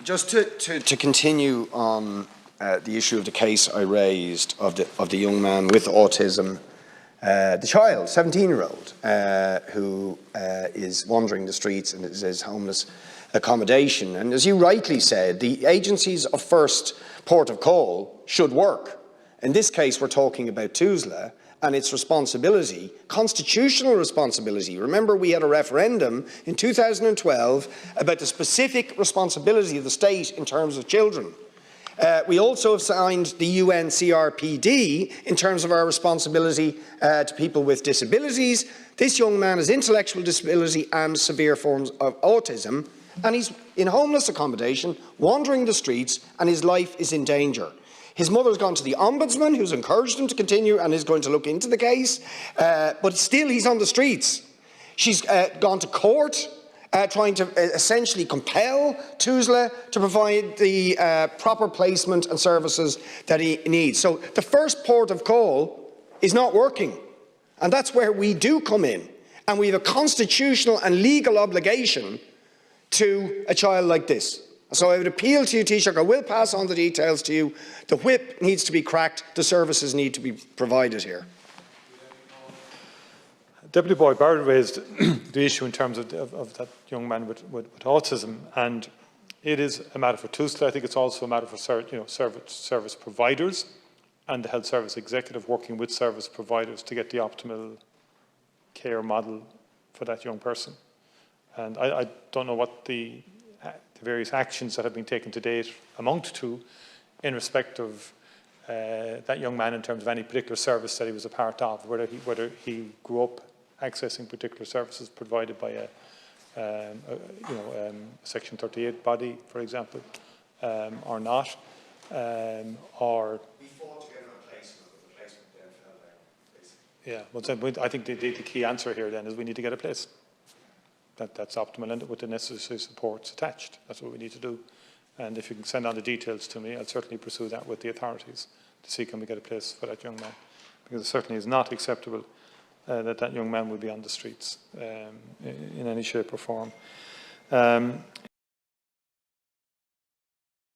Just to continue on the issue of the case I raised of the young man with autism, the child, 17-year-old, who is wandering the streets and is homeless accommodation. And as you rightly said, the agencies of first port of call should work. In this case, we're talking about Taoiseach and its responsibility, constitutional responsibility. Remember, we had a referendum in 2012 about the specific responsibility of the state in terms of children. We also have signed the UN CRPD in terms of our responsibility to people with disabilities. This young man has intellectual disability and severe forms of autism, and he's in homeless accommodation, wandering the streets, and his life is in danger. His mother's gone to the Ombudsman, who's encouraged him to continue and is going to look into the case, but still he's on the streets. She's gone to court, trying to essentially compel Taoiseach to provide the proper placement and services that he needs. So the first port of call is not working, and that's where we do come in. And we have a constitutional and legal obligation to a child like this. So I would appeal to you, Taoiseach, I will pass on the details to you. The whip needs to be cracked, the services need to be provided here. Deputy Boyd Barrett raised the issue in terms of that young man with autism, and it is a matter for Taoiseach. I think it's also a matter for service providers and the health service executive working with service providers to get the optimal care model for that young person. And I don't know what the various actions that have been taken to date amount to in respect of that young man in terms of any particular service that he was a part of, whether he grew up accessing particular services provided by a Section 38 body, for example, or not, or... We fought to get a replacement, but the replacement then fell down, basically. Yeah, well, I think the key answer here then is we need to get a place. That's optimal and with the necessary supports attached. That's what we need to do. And if you can send on the details to me, I'll certainly pursue that with the authorities to see can we get a place for that young man. Because it certainly is not acceptable that young man will be on the streets in any shape or form.